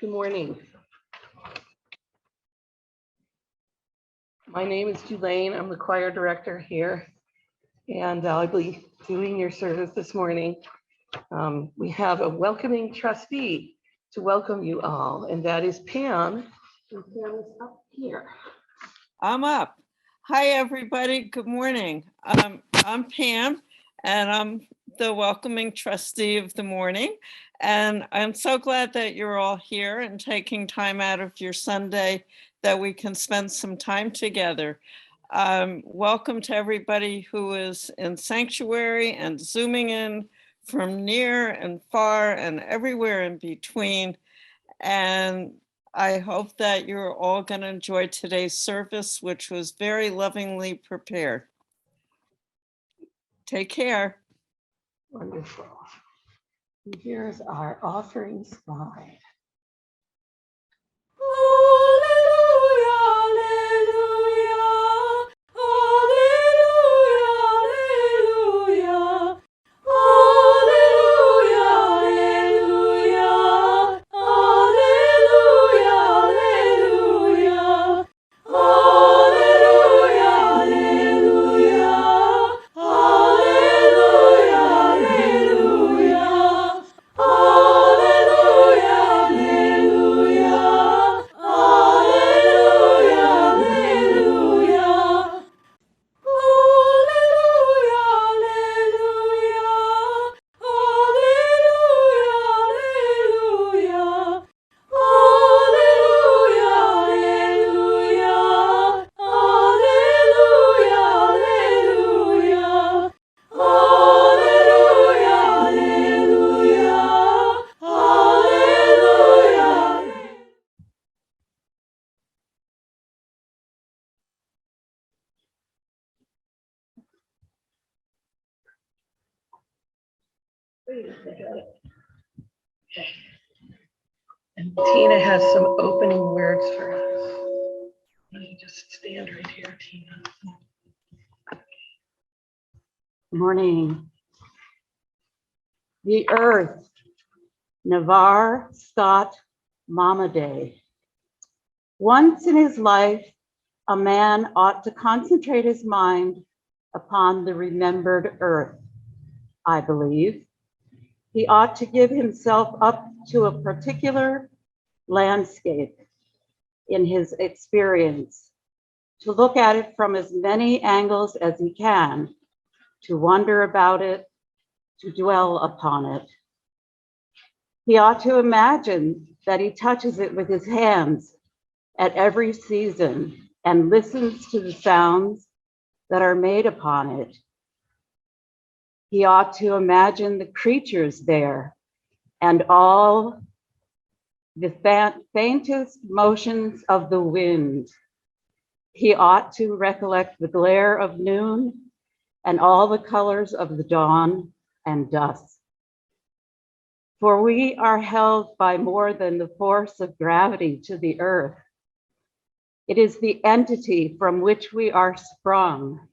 Good morning. My name is Julane. I'm the choir director here, and I'll be doing your service this morning. We have a welcoming trustee to welcome you all, and that is Pam. And Pam is up here. I'm up. Hi, everybody. Good morning. I'm Pam, and I'm the welcoming trustee of the morning. And I'm so glad that you're all here and taking time out of your Sunday that we can spend some time together. Welcome to everybody who is in sanctuary and Zooming in from near and far and everywhere in between. And I hope that you're all going to enjoy today's service, which was very lovingly prepared. Take care. Wonderful. And here's our offering slide. Okay. And Tina has some opening words for us. Let me just stand right here, Tina. Good morning. The earth, Navarre Scott Mamaday. Once in his life, a man ought to concentrate his mind upon the remembered earth, I believe. He ought to give himself up to a particular landscape in his experience, to look at it from as many angles as he can, to wonder about it, to dwell upon it. He ought to imagine that he touches it with his hands at every season and listens to the sounds that are made upon it. He ought to imagine the creatures there and all the faintest motions of the wind. He ought to recollect the glare of noon and all the colors of the dawn and dusk. For we are held by more than the force of gravity to the earth. It is the entity from which we are sprung,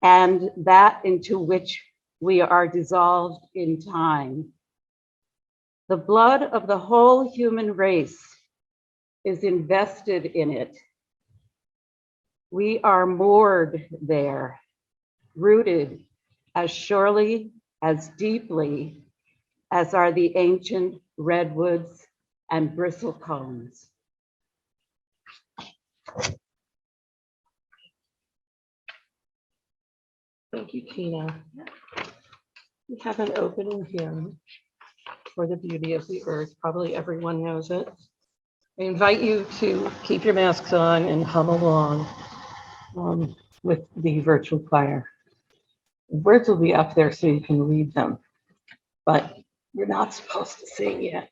and that into which we are dissolved in time. The blood of the whole human race is invested in it. We are moored there, rooted as surely, as deeply as are the ancient redwoods and bristlecones. Thank you, Tina. We have an opening hymn for the beauty of the earth. Probably everyone knows it. I invite you to keep your masks on and hum along with the virtual choir. The words will be up there so you can read them, but you're not supposed to sing yet.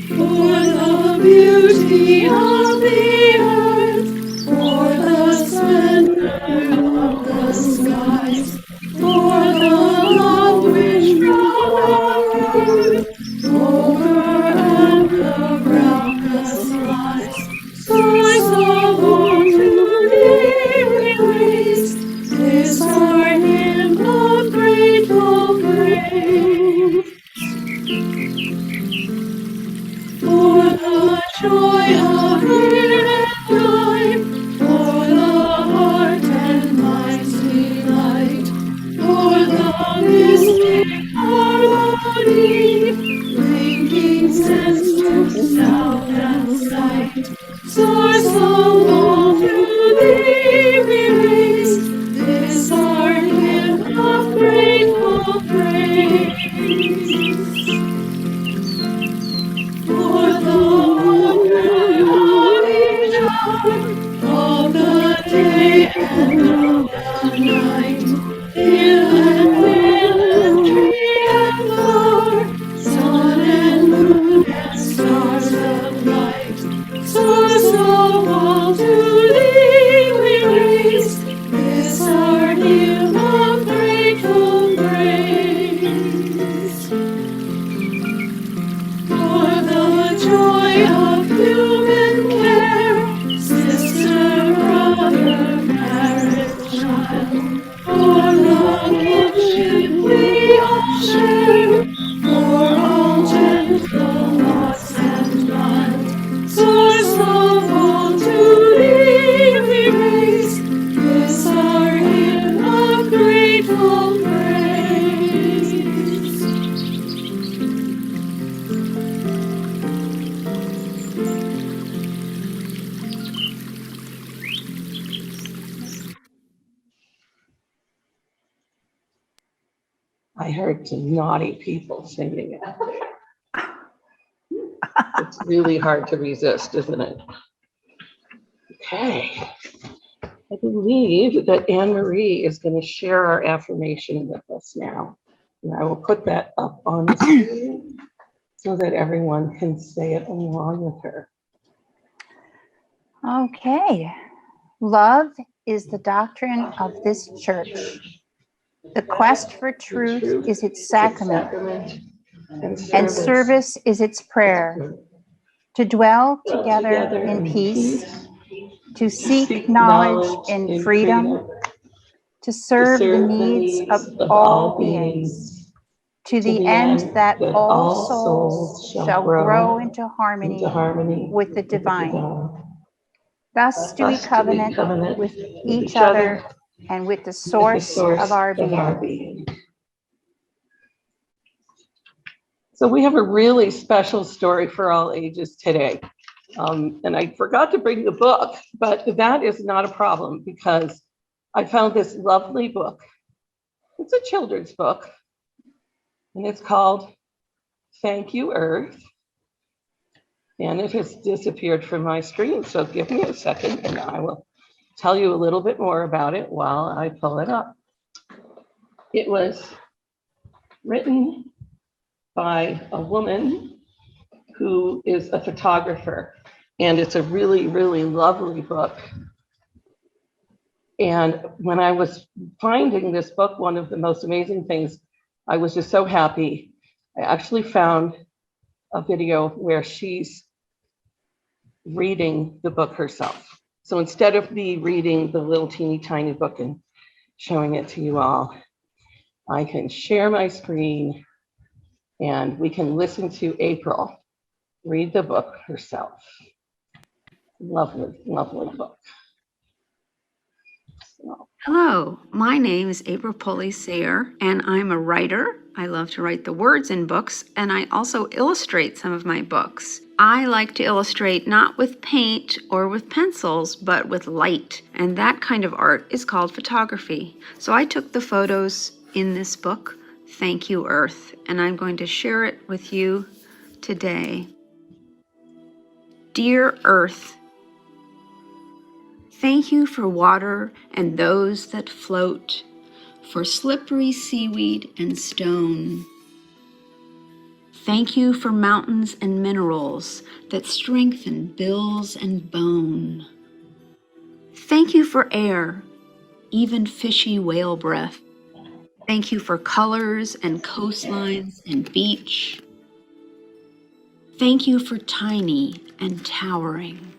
For the beauty of the earth, for the splendor of the skies, for the love which from earth over Source of all to thee we raise this our hymn of grateful praise. For the joy of real life, for the heart and mind's delight, for the mystic harmony, linking sense to sound and sight. Source of all to thee we raise this our hymn of grateful praise. For the wonder of each hour, of the day and of the night, hill and vale and tree and flower, sun and moon and stars of light. Source of all to thee we raise this our hymn of grateful praise. For the joy of human care, sister, brother, parent, child, for the kinship we all share, for all gentle loss and mild. Source of all to thee we raise this our hymn of grateful praise. I heard some naughty people singing out there. It's really hard to resist, isn't it? Okay. I believe that Anne Marie is going to share our affirmation with us now. And I will put that up on the screen so that everyone can say it along with her. Okay. Love is the doctrine of this church. The quest for truth is its sacrament, and service is its prayer. To dwell together in peace, to seek knowledge in freedom, to serve the needs of all beings, to the end that all souls shall grow into harmony with the divine. Thus do we covenant with each other and with the source of our being. So we have a really special story for all ages today. And I forgot to bring the book, but that is not a problem because I found this lovely book. It's a children's book, and it's called Thank You, Earth. And it has disappeared from my screen, so give me a second and I will tell you a little bit more about it while I pull it up. It was written by a woman who is a photographer, and it's a really, really lovely book. And when I was finding this book, one of the most amazing things, I was just so happy. I actually found a video where she's reading the book herself. So instead of me reading the little teeny tiny book and showing it to you all, I can share my screen and we can listen to April read the book herself. Lovely, lovely book. So. Hello, my name is April Pulley Sayer, and I'm a writer. I love to write the words in books, and I also illustrate some of my books. I like to illustrate not with paint or with pencils, but with light, and that kind of art is called photography. So I took the photos in this book, Thank You, Earth, and I'm going to share it with you today. Dear Earth, thank you for water and those that float, for slippery seaweed and stone. Thank you for mountains and minerals that strengthen bills and bone. Thank you for air, even fishy whale breath. Thank you for colors and coastlines and beach. Thank you for tiny and towering.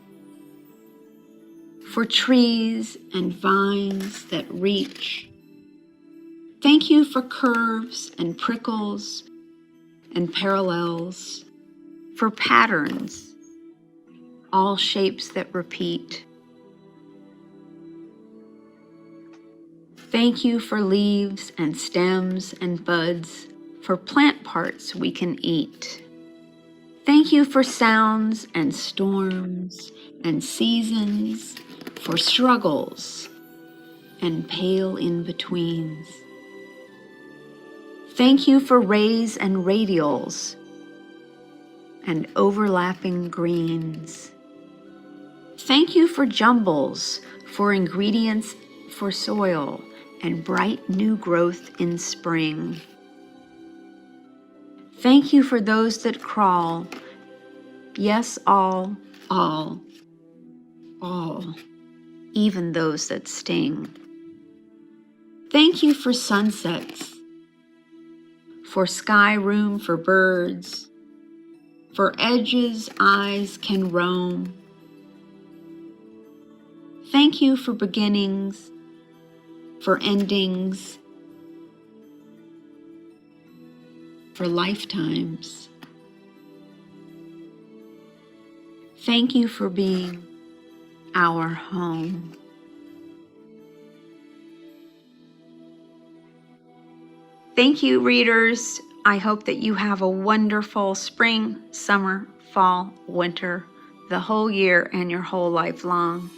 for trees and vines that reach. Thank you for curves and prickles and parallels, for patterns, all shapes that repeat. Thank you for leaves and stems and buds, for plant parts we can eat. Thank you for sounds and storms and seasons, for struggles and pale in-betweens. Thank you for rays and radials and overlapping greens. Thank you for jumbles, for ingredients for soil and bright new growth in spring. Thank you for those that crawl. Yes, all, even those that sting. Thank you for sunsets, for sky room for birds, for edges eyes can roam. Thank you for beginnings, for endings, for lifetimes. Thank you for being our home. Thank you, readers. I hope that you have a wonderful spring, summer, fall, winter, the whole year and your whole life long.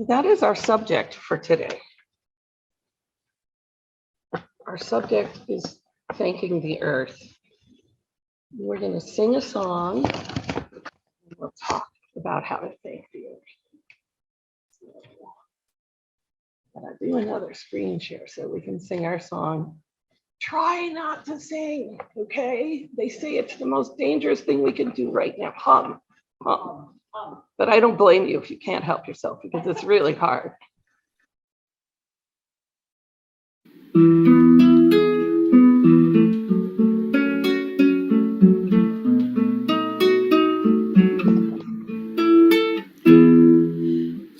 That is our subject for today. Our subject is thanking the earth. We're going to sing a song and we'll talk about how to thank the earth. And I'll do another screen share so we can sing our song. Try not to sing, okay? They say it's the most dangerous thing we can do right now. Hum. But I don't blame you if you can't help yourself because it's really hard.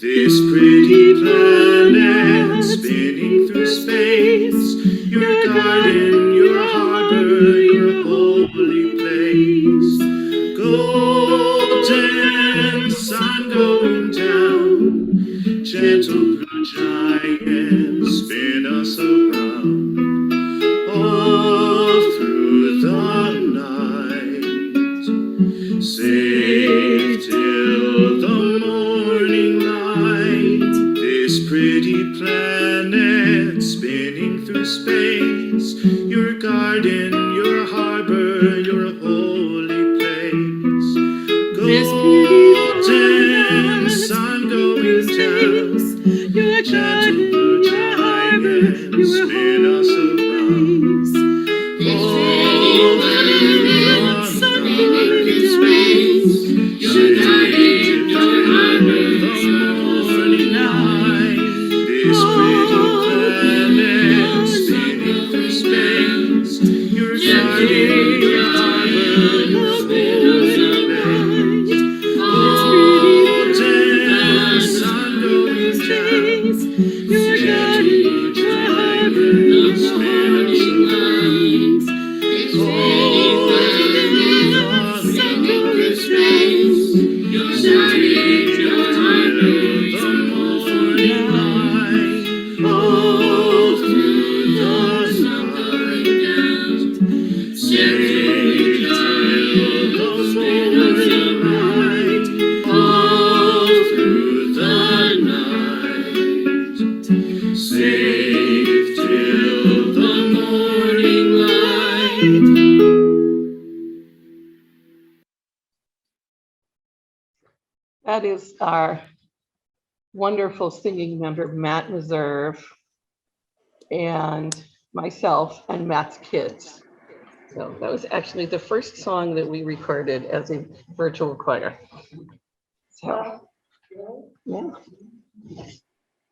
This pretty planet spinning through space, your garden, your harbor, your holy place. Golden sun going down, gentle blue giants spin us around. All through the night, safe till the morning light. This pretty planet spinning through space, your garden, your harbor, your holy place. Golden sun going down, your gentle blue giants spin us around. That is our wonderful singing member, Matt Meserve, and myself and Matt's kids. So that was actually the first song that we recorded as a virtual choir. So, yeah,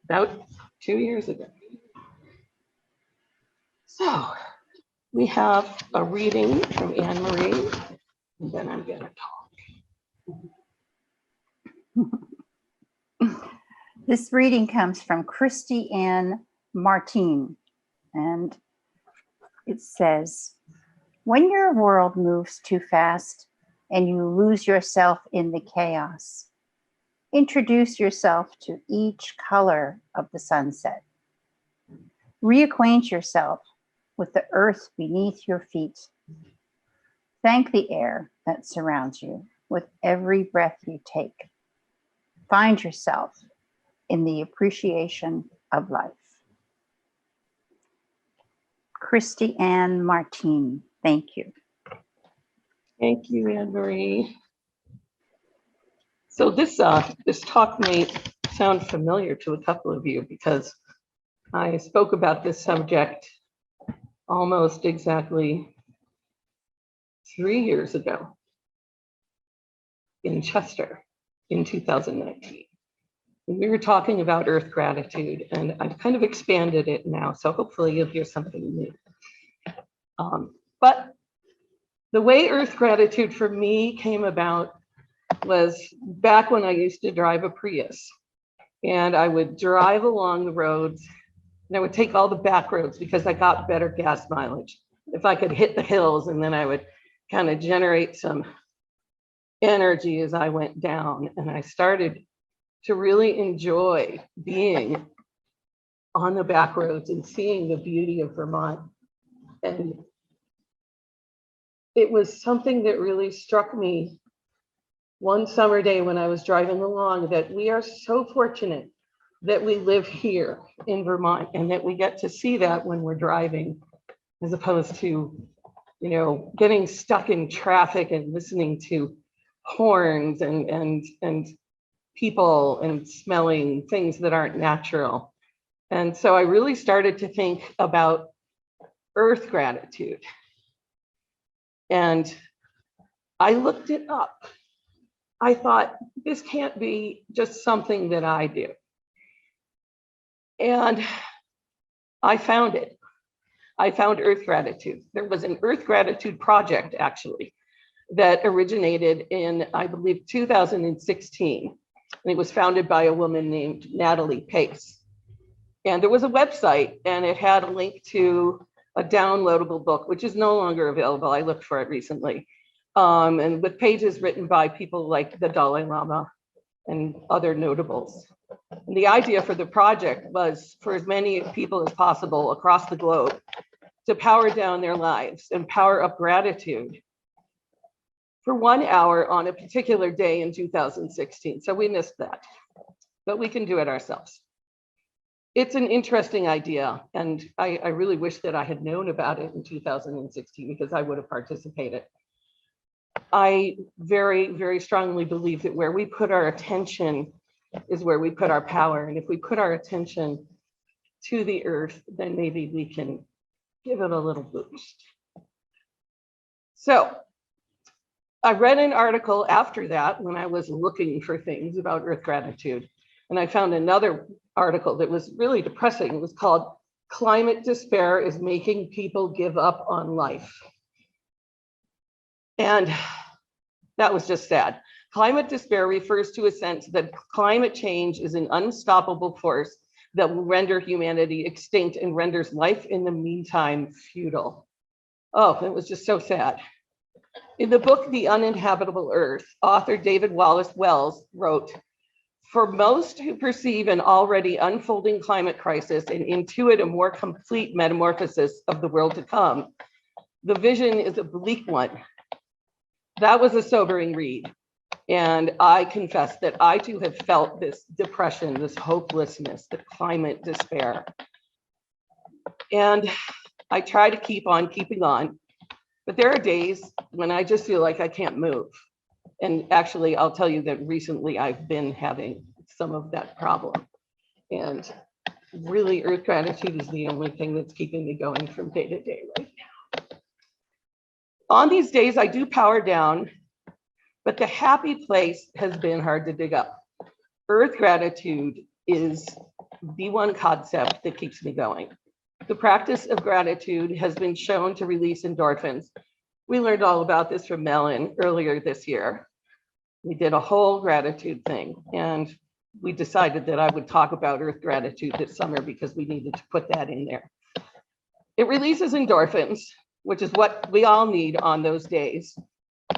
about 2 years ago. So we have a reading from Anne Marie, and then I'm gonna talk. This reading comes from Christy Ann Martin, and it says, when your world moves too fast and you lose yourself in the chaos, introduce yourself to each color of the sunset. Reacquaint yourself with the earth beneath your feet. Thank the air that surrounds you with every breath you take. Find yourself in the appreciation of life. Christy Ann Martin, thank you. Thank you, Anne Marie. So this talk may sound familiar to a couple of you because I spoke about this subject almost exactly 3 years ago in Chester in 2019. And we were talking about earth gratitude, and I've kind of expanded it now, so hopefully you'll hear something new. But the way earth gratitude for me came about was back when I used to drive a Prius, and I would drive along the roads, and I would take all the back roads because I got better gas mileage. If I could hit the hills, and then I would kind of generate some energy as I went down, and I started to really enjoy being on the back roads and seeing the beauty of Vermont. And it was something that really struck me one summer day when I was driving along, that we are so fortunate that we live here in Vermont and that we get to see that when we're driving, as opposed to, you know, getting stuck in traffic and listening to horns and people and smelling things that aren't natural. And so I really started to think about earth gratitude. And I looked it up. I thought, this can't be just something that I do. And I found it. I found earth gratitude. There was an earth gratitude project, actually, that originated in, I believe, 2016. And it was founded by a woman named Natalie Pace. And there was a website, and it had a link to a downloadable book, which is no longer available. I looked for it recently. And with pages written by people like the Dalai Lama and other notables. And the idea for the project was for as many people as possible across the globe to power down their lives and power up gratitude for 1 hour on a particular day in 2016. So we missed that, but we can do it ourselves. It's an interesting idea, and I really wish that I had known about it in 2016 because I would have participated. I very, very strongly believe that where we put our attention is where we put our power. And if we put our attention to the earth, then maybe we can give it a little boost. So I read an article after that when I was looking for things about earth gratitude. And I found another article that was really depressing. It was called "Climate Despair is Making People Give Up on Life." And that was just sad. Climate despair refers to a sense that climate change is an unstoppable force that will render humanity extinct and renders life in the meantime futile. Oh, it was just so sad. In the book, The Uninhabitable Earth, author David Wallace Wells wrote, "For most who perceive an already unfolding climate crisis and intuit a more complete metamorphosis of the world to come, the vision is a bleak one." That was a sobering read. And I confess that I too have felt this depression, this hopelessness, the climate despair. And I try to keep on keeping on. But there are days when I just feel like I can't move. And actually, I'll tell you that recently I've been having some of that problem. And really, earth gratitude is the only thing that's keeping me going from day to day right now. On these days, I do power down, but the happy place has been hard to dig up. Earth gratitude is the one concept that keeps me going. The practice of gratitude has been shown to release endorphins, We learned all about this from Mellon earlier this year. We did a whole gratitude thing, and we decided that I would talk about Earth gratitude this summer because we needed to put that in there. It releases endorphins, which is what we all need on those days.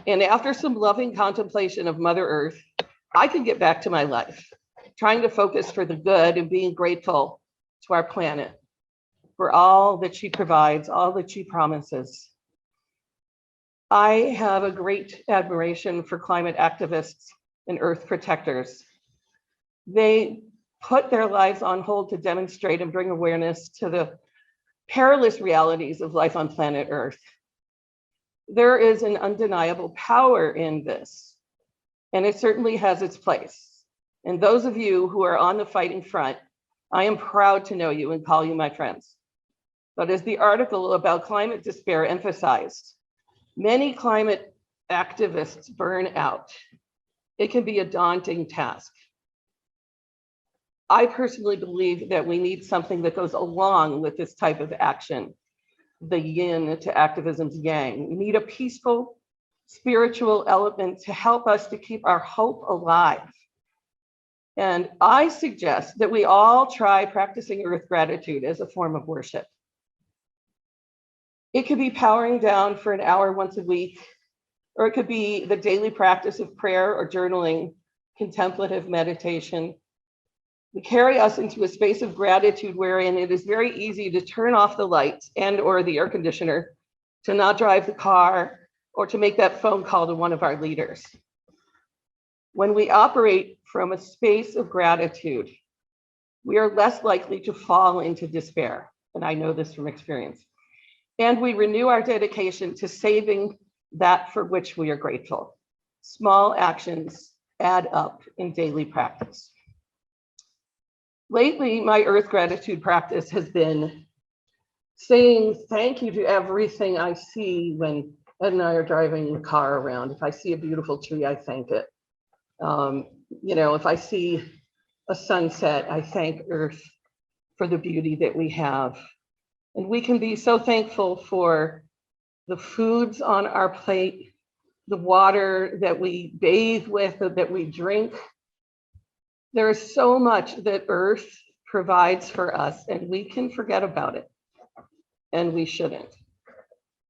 And after some loving contemplation of Mother Earth, I could get back to my life, trying to focus for the good and being grateful to our planet for all that she provides, all that she promises. I have a great admiration for climate activists and earth protectors. They put their lives on hold to demonstrate and bring awareness to the perilous realities of life on planet Earth. There is an undeniable power in this, and it certainly has its place. And those of you who are on the fighting front, I am proud to know you and call you my friends. But as the article about climate despair emphasized, many climate activists burn out. It can be a daunting task. I personally believe that we need something that goes along with this type of action, the yin to activism's yang. We need a peaceful, spiritual element to help us to keep our hope alive. And I suggest that we all try practicing earth gratitude as a form of worship. It could be powering down for an hour once a week, or it could be the daily practice of prayer or journaling, contemplative meditation. We carry us into a space of gratitude wherein it is very easy to turn off the lights and or the air conditioner, to not drive the car, or to make that phone call to one of our leaders. When we operate from a space of gratitude, we are less likely to fall into despair. And I know this from experience. And we renew our dedication to saving that for which we are grateful. Small actions add up in daily practice. Lately, my earth gratitude practice has been saying thank you to everything I see when Ed and I are driving the car around. If I see a beautiful tree, I thank it. If I see a sunset, I thank Earth for the beauty that we have. And we can be so thankful for the foods on our plate, the water that we bathe with, that we drink. There is so much that Earth provides for us, and we can forget about it, and we shouldn't.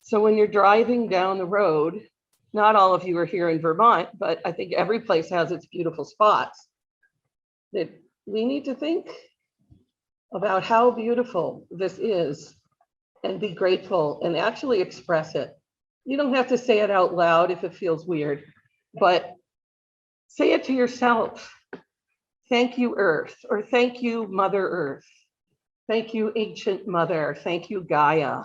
So when you're driving down the road, not all of you are here in Vermont, but I think every place has its beautiful spots, that we need to think about how beautiful this is and be grateful and actually express it. You don't have to say it out loud if it feels weird, but say it to yourself. Thank you, Earth, or thank you, Mother Earth. Thank you, Ancient Mother. Thank you, Gaia.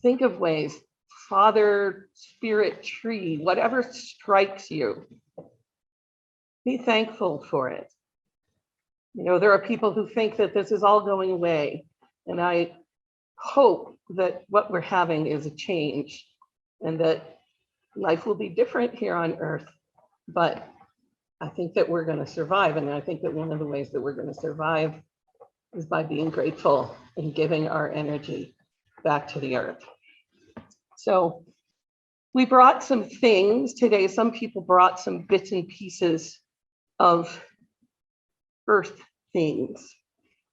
Think of ways, Father, Spirit, Tree, whatever strikes you. Be thankful for it. There are people who think that this is all going away, and I hope that what we're having is a change and that life will be different here on Earth. But I think that we're going to survive, and I think that one of the ways that we're going to survive is by being grateful and giving our energy back to the Earth. So we brought some things today. Some people brought some bits and pieces of Earth things.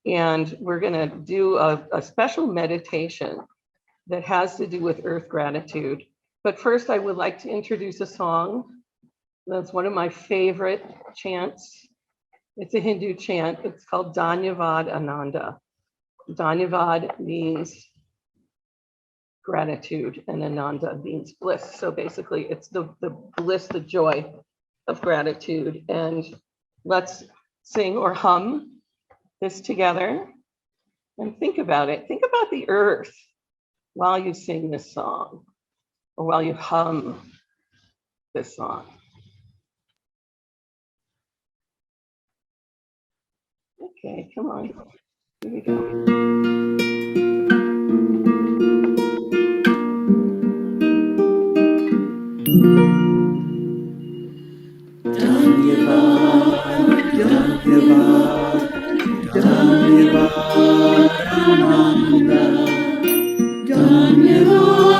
And we're going to do a special meditation that has to do with Earth gratitude. But first, I would like to introduce a song. That's one of my favorite chants. It's a Hindu chant. It's called Dhanyavad Ananda. Dhanyavad means gratitude, and Ananda means bliss. So basically, it's the bliss, the joy of gratitude. And let's sing or hum this together and think about it. Think about the Earth while you sing this song or while you hum this song. Okay, come on. Here we go. Dhanyavad Ananda, Dhanyavad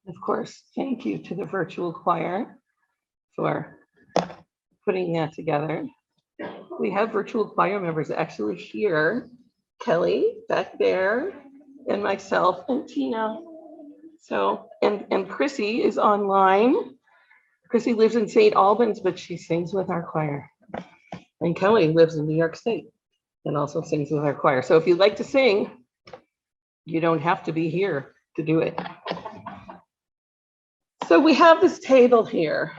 Of course, thank you to the virtual choir for putting that together. We have virtual choir members actually here, Kelly back there, and myself and Tina. So, and Chrissy is online. Chrissy lives in St. Albans, but she sings with our choir. And Kelly lives in New York State and also sings with our choir. So if you'd like to sing, you don't have to be here to do it. So we have this table here.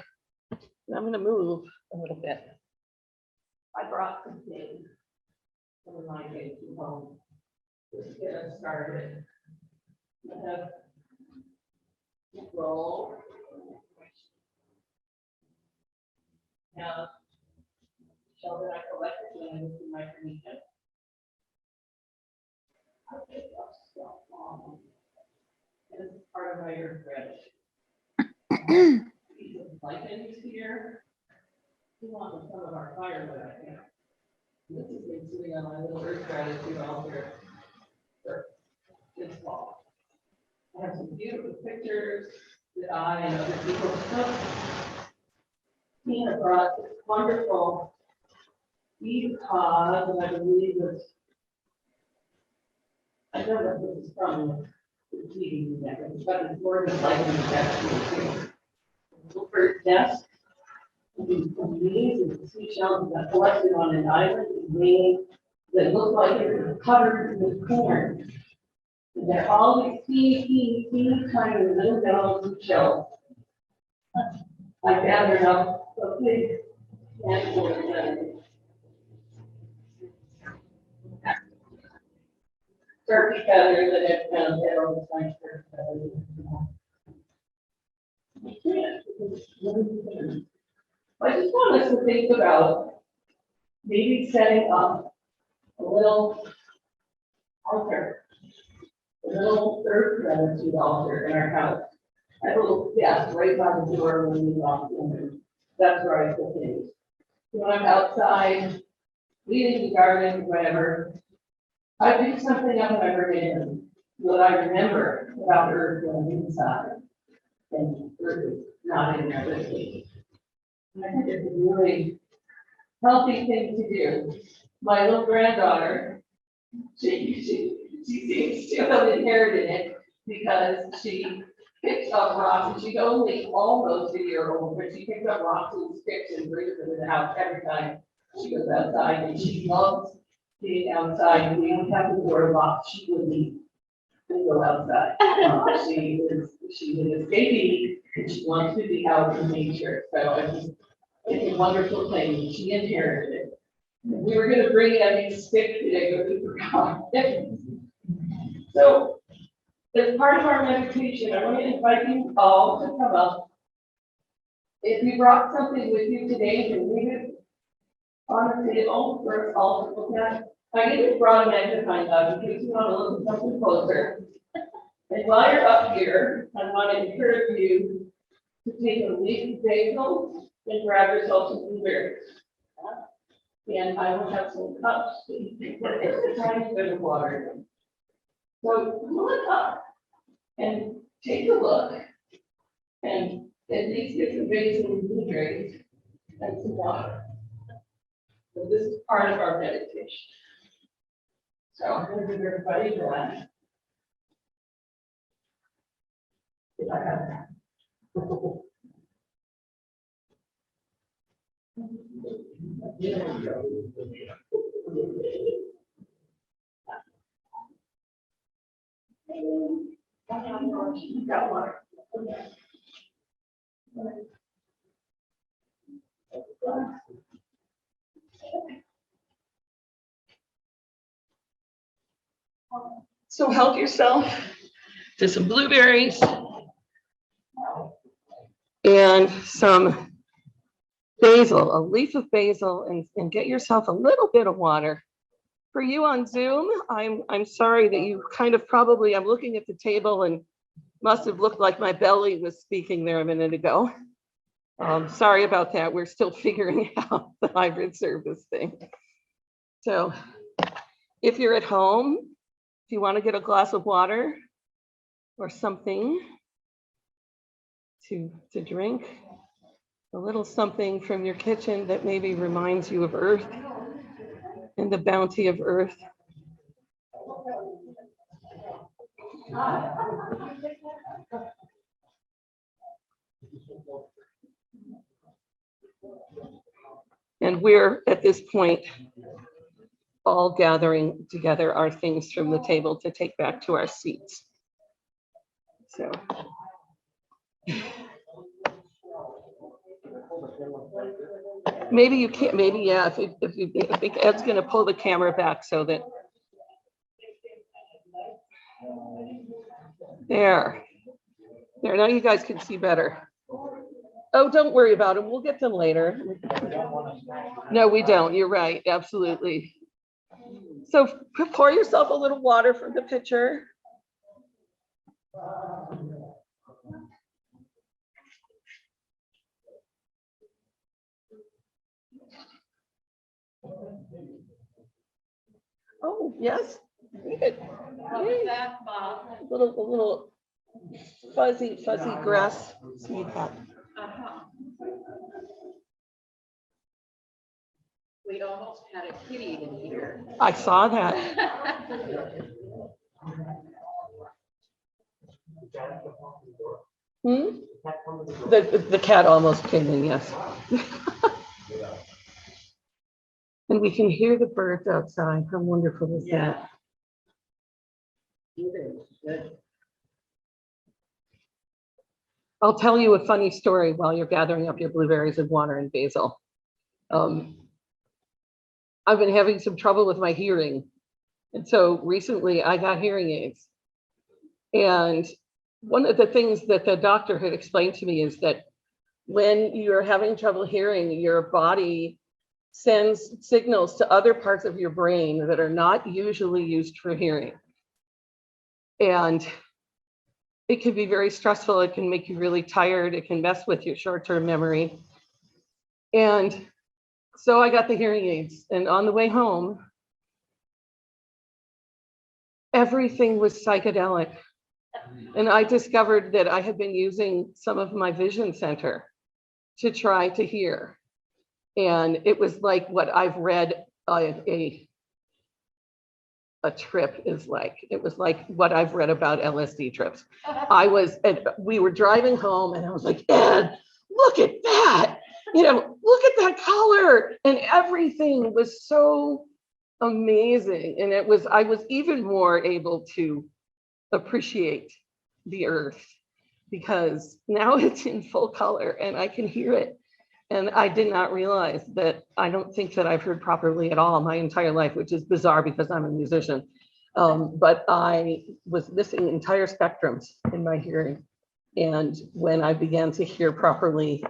And I'm going to move a little bit. I brought some things from my day from home. Just get us started. I have a roll. Now, shell that I collected when I was in my commission. Okay, that's so long. This is part of my earth gratitude. Lichens here. We want some of our fire, but I can't. This has been sitting on my little earth gratitude altar for this fall. I have some beautiful pictures that I and other people took. Tina brought this wonderful bead pod that I believe was, I don't know if this is from the TV network, but it's more than likely that little bird nest. These amazing seashells that collected on an island in Maine that look like they're covered with corn. And they're all these teeny tiny little yellow seashells. I gathered up a big handful of them. Turkey feathers that have found there all the time. I just want us to think about maybe setting up a little altar, a little earth gratitude altar in our house. I have a little desk right by the door when we walk in. That's where I put things. When I'm outside, weeding the garden, whatever, I do something I've never done. What I remember about earth going inside, and earth is not in there with me. I think it's a really healthy thing to do. My little granddaughter, she seems to have inherited it because she picks up rocks, and she's only almost a year old, but she picks up rocks and sticks and brings them in the house every time she goes outside, and she loves being outside. And we don't have the door locked, she will leave and go outside. She is an escapee, and she wants to be out in nature. So it's a wonderful thing. She inherited it. We were going to bring in a big stick today, but we forgot. So, as part of our meditation, I want to invite you all to come up. If you brought something with you today, you can leave it on the table for us all to look at. I even brought a magnifying glass in case you want to look at something closer. And while you're up here, I want to encourage you to take a leaf of basil and grab yourself some blueberries. And I will have some cups that you can put a tiny bit of water in. So look up and take a look and at least get some basil and blueberries and some water. So this is part of our meditation. So I'm going to give everybody a glass. If I have that. Got water. So help yourself to some blueberries and some basil, a leaf of basil, and get yourself a little bit of water. For you on Zoom, I'm sorry that you kind of probably, I'm looking at the table and must have looked like my belly was speaking there a minute ago. Sorry about that. We're still figuring out the hybrid service thing. So if you're at home, if you want to get a glass of water or something to drink, a little something from your kitchen that maybe reminds you of Earth and the bounty of Earth. And we're at this point all gathering together our things from the table to take back to our seats. So. Maybe you can't, maybe, yeah, I think Ed's gonna pull the camera back so that. There, now you guys can see better. Oh, don't worry about them, we'll get them later. No, we don't, you're right, absolutely. So pour yourself a little water from the pitcher. Oh, yes. Good. What was that, Bob? A little fuzzy grass seed hat. We almost had a kitty in here. I saw that. The cat almost came in, yes. And we can hear the birds outside. How wonderful is that? I'll tell you a funny story while you're gathering up your blueberries and water and basil. I've been having some trouble with my hearing. And so recently I got hearing aids. And one of the things that the doctor had explained to me is that when you're having trouble hearing, your body sends signals to other parts of your brain that are not usually used for hearing. And it can be very stressful. It can make you really tired. It can mess with your short-term memory. And so I got the hearing aids, and on the way home, everything was psychedelic. And I discovered that I had been using some of my vision center to try to hear. And it was like what I've read a trip is like. It was like what I've read about LSD trips. We were driving home and I was like, Ed, look at that. You know, look at that color. And everything was so amazing. And I was even more able to appreciate the earth because now it's in full color and I can hear it. And I did not realize that I don't think that I've heard properly at all my entire life, which is bizarre because I'm a musician. But I was missing entire spectrums in my hearing. And when I began to hear properly,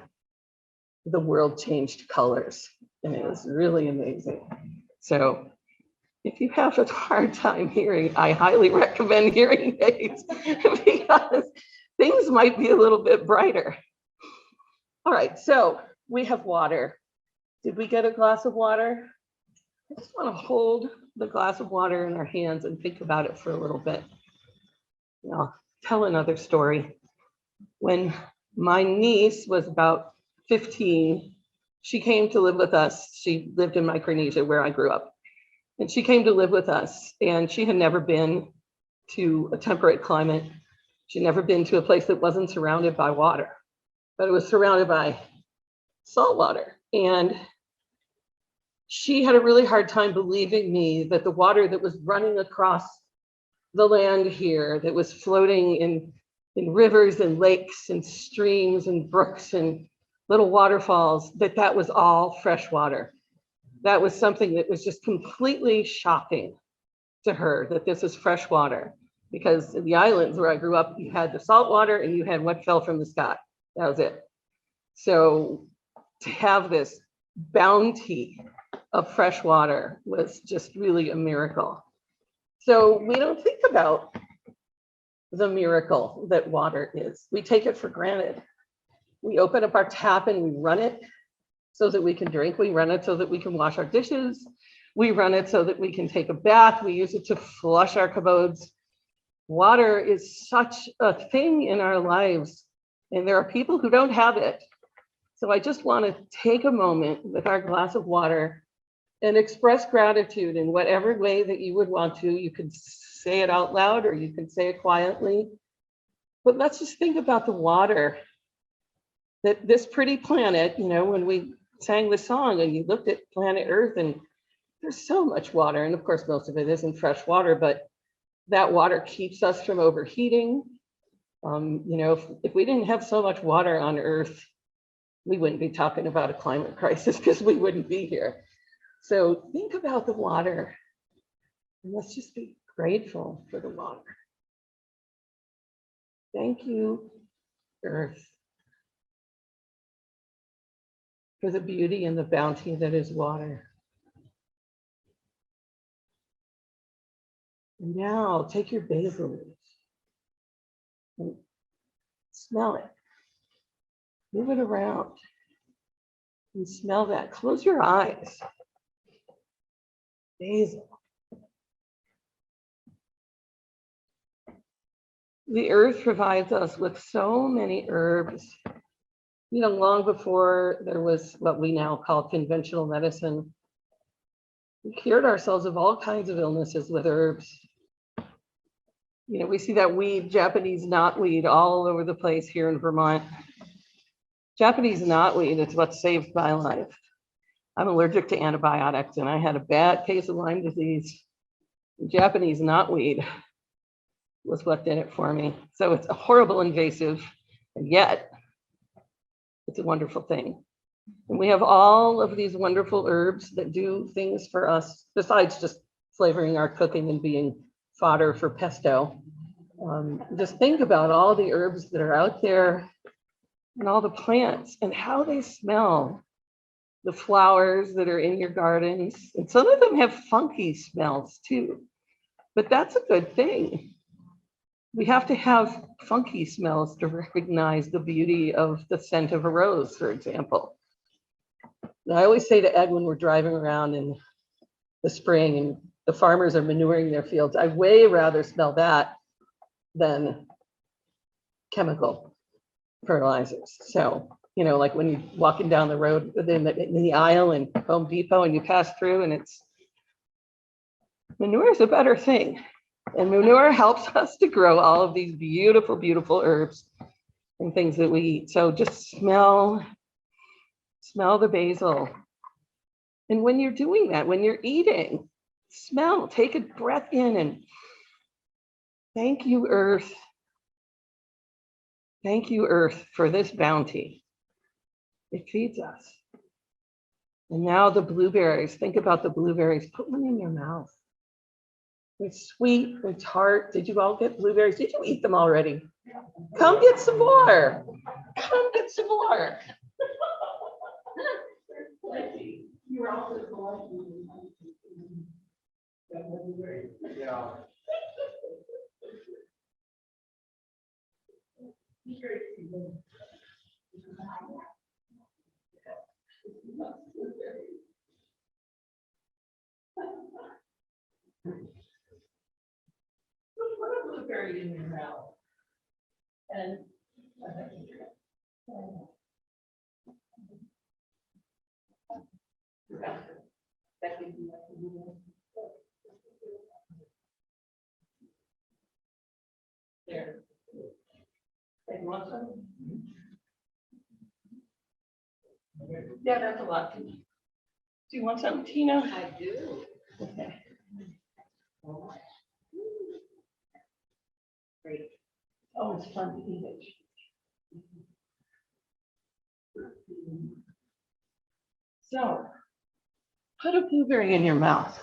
the world changed colors. and it was really amazing. So if you have a hard time hearing, I highly recommend hearing aids because things might be a little bit brighter. All right, so we have water. Did we get a glass of water? I just want to hold the glass of water in our hands and think about it for a little bit. I'll tell another story. When my niece was about 15, she came to live with us. She lived in Micronesia where I grew up. And she came to live with us, and she had never been to a temperate climate. She'd never been to a place that wasn't surrounded by water, but it was surrounded by salt water. And she had a really hard time believing me that the water that was running across the land here, that was floating in rivers and lakes and streams and brooks and little waterfalls, that was all fresh water. That was something that was just completely shocking to her, that this is fresh water. Because in the islands where I grew up, you had the salt water and you had what fell from the sky. That was it. So to have this bounty of fresh water was just really a miracle. So we don't think about the miracle that water is. We take it for granted. We open up our tap and we run it so that we can drink. We run it so that we can wash our dishes. We run it so that we can take a bath. We use it to flush our commodes. Water is such a thing in our lives, and there are people who don't have it. So I just want to take a moment with our glass of water and express gratitude in whatever way that you would want to. You could say it out loud or you can say it quietly. But let's just think about the water that this pretty planet, when we sang the song and you looked at planet Earth, and there's so much water. And of course, most of it isn't fresh water, but that water keeps us from overheating. If we didn't have so much water on Earth, we wouldn't be talking about a climate crisis because we wouldn't be here. So think about the water, and let's just be grateful for the water. Thank you, Earth, for the beauty and the bounty that is water. And now take your basil leaves and smell it. Move it around and smell that. Close your eyes. Basil. The earth provides us with so many herbs. Long before there was what we now call conventional medicine, we cured ourselves of all kinds of illnesses with herbs. We see that weed, Japanese knotweed, all over the place here in Vermont. Japanese knotweed is what saved my life. I'm allergic to antibiotics, and I had a bad case of Lyme disease. Japanese knotweed was what did it for me. So it's a horrible invasive, and yet it's a wonderful thing. And we have all of these wonderful herbs that do things for us besides just flavoring our cooking and being fodder for pesto. Just think about all the herbs that are out there and all the plants and how they smell. The flowers that are in your gardens, and some of them have funky smells too, but that's a good thing. We have to have funky smells to recognize the beauty of the scent of a rose, for example. And I always say to Ed when we're driving around in the spring and the farmers are manuring their fields, I'd way rather smell that than chemical fertilizers. So, like when you're walking down the road in the aisle in Home Depot and you pass through and manure is a better thing. And manure helps us to grow all of these beautiful, beautiful herbs and things that we eat. So just smell the basil. And when you're doing that, when you're eating, smell, take a breath in and thank you, Earth. Thank you, Earth, for this bounty. It feeds us. And now the blueberries, think about the blueberries, put one in your mouth. It's sweet, it's tart. Did you all get blueberries? Did you eat them already? Come get some more. Come get some more. You're also collecting. Yeah. What a blueberry in your mouth. And there. Hey, you want some? Yeah, that's a lot. Do you want some, Tina? I do. Okay. Great. Oh, it's fun to eat it. So, put a blueberry in your mouth.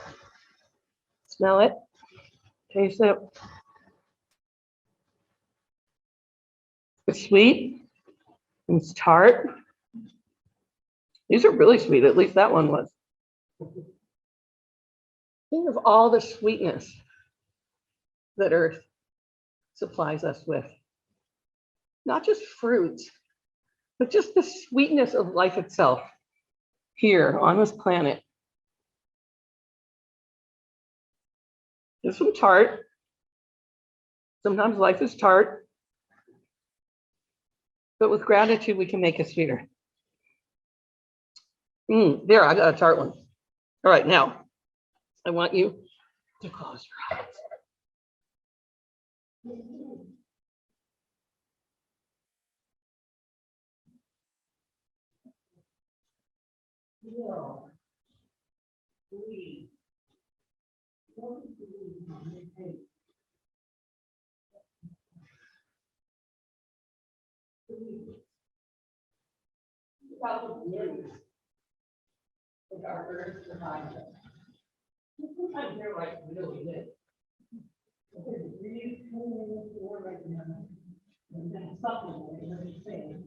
Smell it. Taste it. It's sweet. It's tart. These are really sweet. At least that one was. Think of all the sweetness that Earth supplies us with. Not just fruits, but just the sweetness of life itself here on this planet. There's some tart. Sometimes life is tart. But with gratitude, we can make it sweeter. There, I got a tart one. All right, now, I want you to close your eyes. Sometimes they're like really lit. And then supplement everything.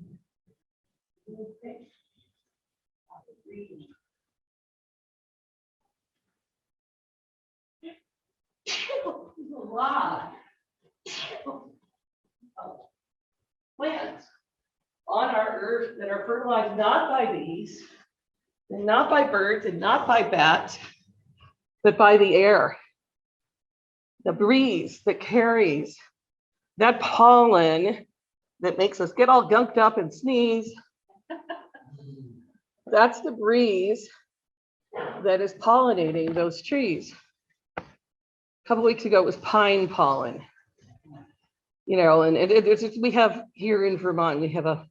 There's a lot of plants on our earth that are fertilized not by bees, and not by birds, and not by bats, but by the air. The breeze that carries that pollen that makes us get all gunked up and sneeze. That's the breeze that is pollinating those trees. A couple weeks ago, it was pine pollen. You know, and we have here in Vermont, we have a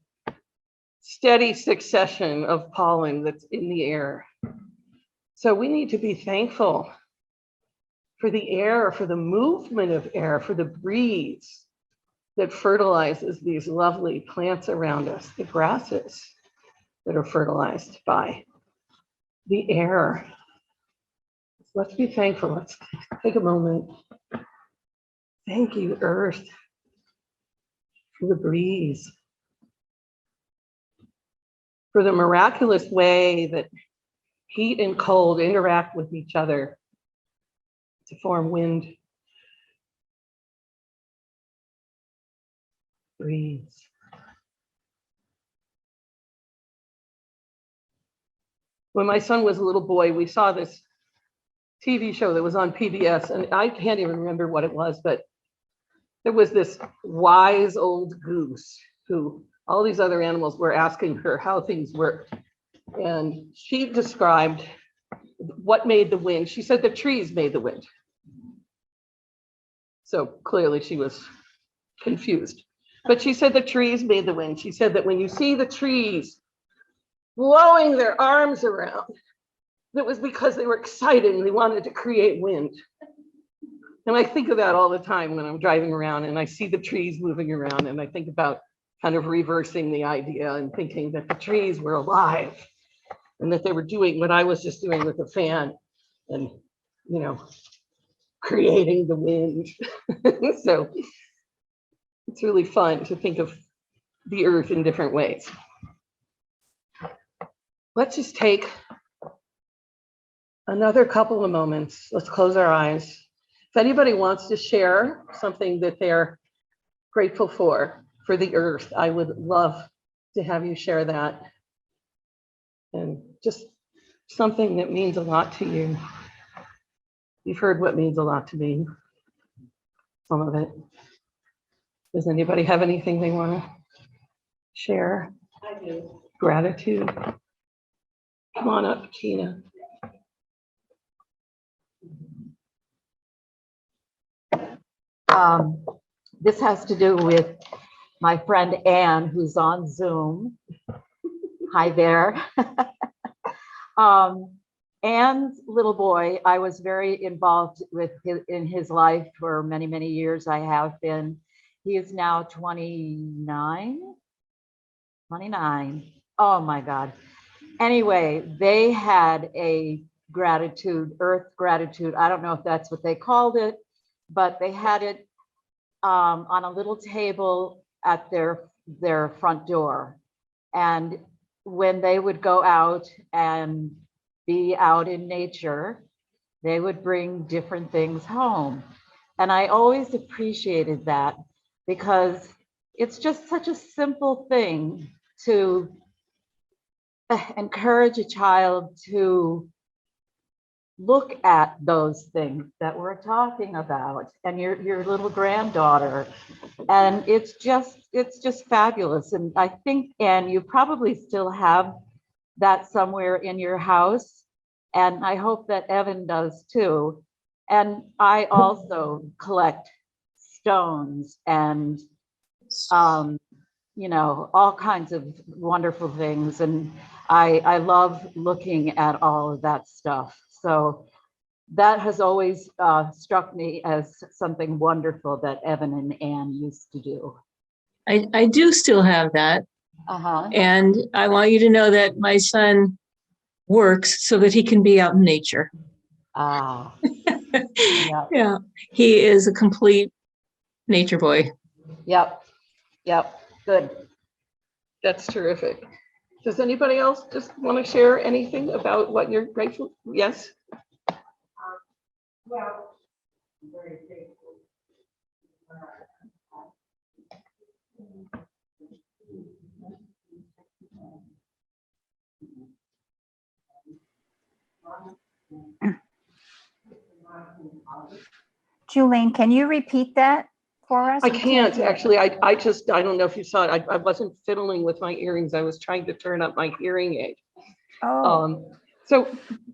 steady succession of pollen that's in the air. So we need to be thankful for the air, for the movement of air, for the breeze that fertilizes these lovely plants around us, the grasses that are fertilized by the air. Let's be thankful. Let's take a moment. Thank you, Earth, for the breeze, for the miraculous way that heat and cold interact with each other to form wind. Breeze. When my son was a little boy, we saw this TV show that was on PBS, and I can't even remember what it was, but there was this wise old goose who all these other animals were asking her how things worked. And she described what made the wind. She said the trees made the wind. So clearly she was confused. But she said the trees made the wind. She said that when you see the trees blowing their arms around, that was because they were excited and they wanted to create wind. And I think of that all the time when I'm driving around and I see the trees moving around, and I think about kind of reversing the idea and thinking that the trees were alive and that they were doing what I was just doing with the fan and, you know, creating the wind. So it's really fun to think of the earth in different ways. Let's just take another couple of moments. Let's close our eyes. If anybody wants to share something that they're grateful for the earth, I would love to have you share that. And just something that means a lot to you. You've heard what means a lot to me, some of it. Does anybody have anything they want to share? I do. Gratitude. Come on up, Tina. This has to do with my friend Anne, who's on Zoom. Hi there. Anne's little boy, I was very involved with in his life for many, many years. I have been. He is now 29. Oh my God. Anyway, they had a gratitude, earth gratitude. I don't know if that's what they called it, but they had it on a little table at their front door. And when they would go out and be out in nature, they would bring different things home. And I always appreciated that because it's just such a simple thing to encourage a child to look at those things that we're talking about and your little granddaughter. And it's just fabulous. And I think, Anne, you probably still have that somewhere in your house. And I hope that Evan does too. And I also collect stones and, you know, all kinds of wonderful things. And I love looking at all of that stuff. So that has always struck me as something wonderful that Evan and Anne used to do. I do still have that. Uh-huh. And I want you to know that my son works so that he can be out in nature. Ah. Yeah. Yeah, he is a complete nature boy. Yep. Good. That's terrific. Does anybody else just want to share anything about what you're grateful? Yes. Well, I'm very grateful. Julane, can you repeat that for us? I We can't hear it. actually. I don't know if you saw it. I wasn't fiddling with my earrings. I was trying to turn up my hearing aid. Oh, So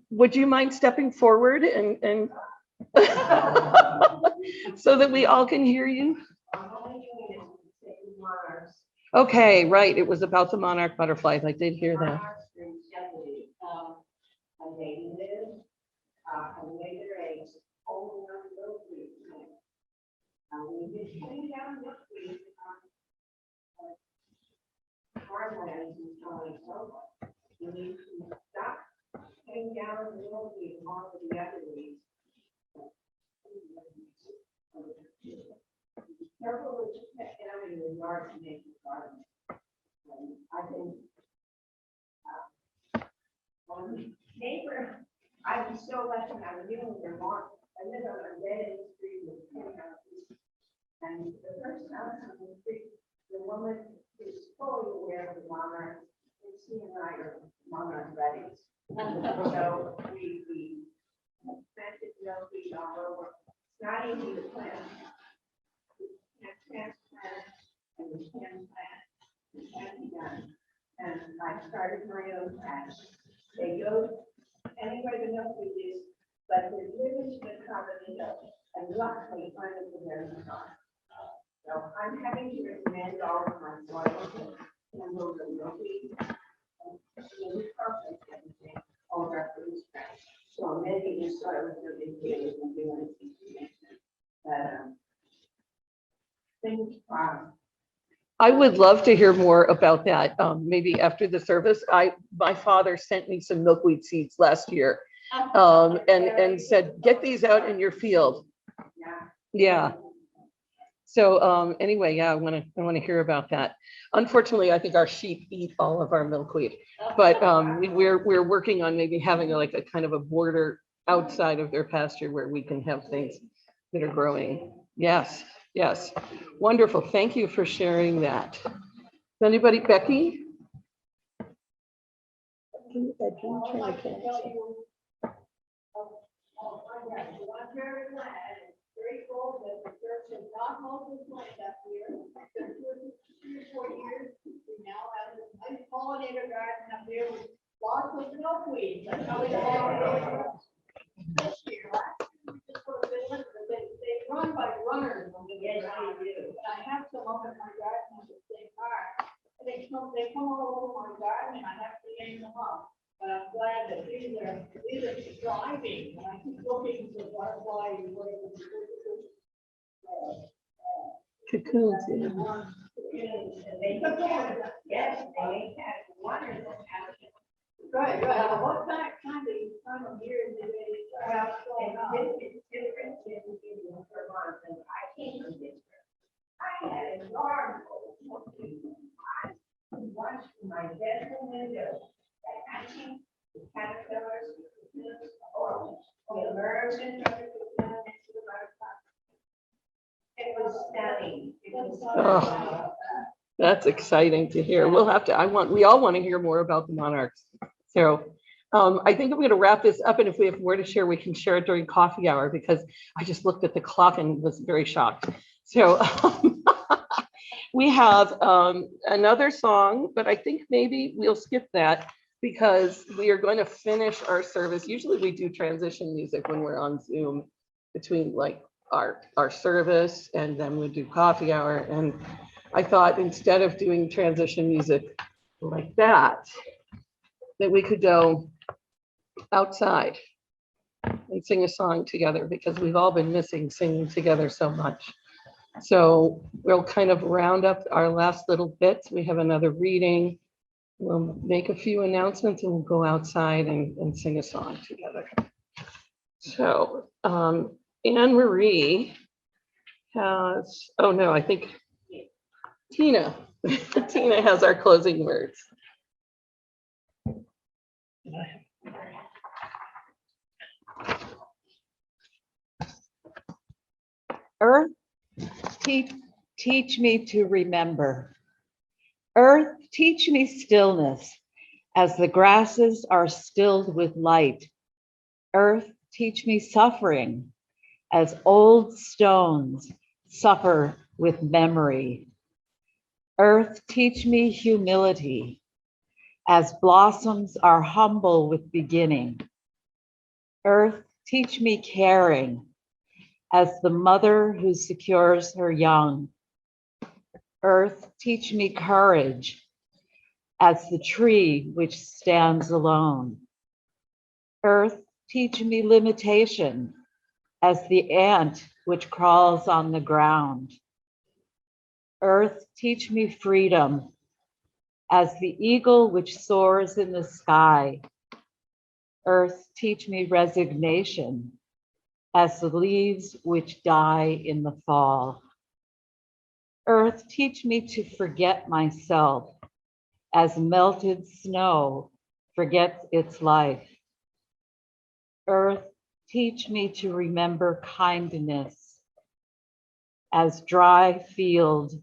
would you mind stepping forward and so that we all can hear you? Okay, right. It was about the monarch butterflies. I did hear that. You need to stop hanging down in the middle of the along with the other leaves. Careful what you put down in your yard to make your garden. I think neighbor, I was so lucky. I was living in Vermont. I live on a dead end street with 10 houses. And the first house on the street, the woman is fully aware of the monarch. And she and I are monarch buddies. So we planted milkweed all over. It's not easy to plant. We can't transplant and we can plant. It can't be done. And I started my own patch. They go anywhere the milkweed is, but there's really the top of the hill. And luckily, I'm at the very top. So I'm having to recommend all of my soil to handle the milkweed. Over food scratch. So maybe your soil is really good and doing it. But things I would love to hear more about that. Maybe after the service. My father sent me some milkweed seeds last year, and said, get these out in your field. Yeah. So anyway, yeah, I want to hear about that. Unfortunately, I think our sheep eat all of our milkweed, but we're working on maybe having like a kind of a border outside of their pasture where we can have things that are growing. Yes, yes. Wonderful. Thank you for sharing that. Anybody, Becky? Pollinator garden up there with lots of milkweed. That's how we got all this year. Last year we just sort of been, they run by runners on the edge. I have some up in my garden at the same time. They come all over my garden and I have to name them up. But I'm glad that these are thriving. And I keep looking for butterflies and whatever. Cocoons. Yes, they have wonderful. Right, right. What time of year is it? It's different in Vermont, and I came from this. I had a yard full of I watched from my bedroom window that hatching, the caterpillars, the emerged and next to the butterfly. It was stunning. It was Oh. That's exciting to hear. We'll have to, we all want to hear more about the monarchs. So I think I'm going to wrap this up, and if we have more to share, we can share it during coffee hour, because I just looked at the clock and was very shocked. So we have another song, but I think maybe we'll skip that because we are going to finish our service. Usually we do transition music when we're on Zoom between like our service, and then we do coffee hour. And I thought instead of doing transition music like that we could go outside and sing a song together, because we've all been missing singing together so much. So we'll kind of round up our last little bits. We have another reading. We'll make a few announcements and we'll go outside and sing a song together. So Anne Marie has, oh no, I think Tina. Tina has our closing words. Earth, teach me to remember. Earth, teach me stillness as the grasses are stilled with light. Earth, teach me suffering as old stones suffer with memory. Earth, teach me humility as blossoms are humble with beginning. Earth, teach me caring as the mother who secures her young. Earth, teach me courage as the tree which stands alone. Earth, teach me limitation as the ant which crawls on the ground. Earth, teach me freedom as the eagle which soars in the sky. Earth, teach me resignation as the leaves which die in the fall. Earth, teach me to forget myself as melted snow forgets its life. Earth, teach me to remember kindness as dry fields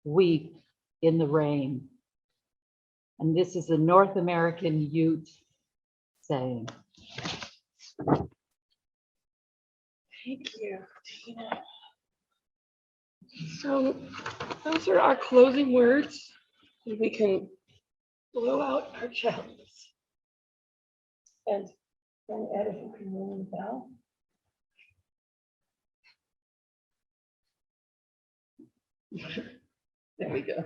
weep in the rain. And this is a North American Ute saying. Thank you, Tina. So those are our closing words. We can blow out our chalice. And then Ed, if you can ring the bell. There we go.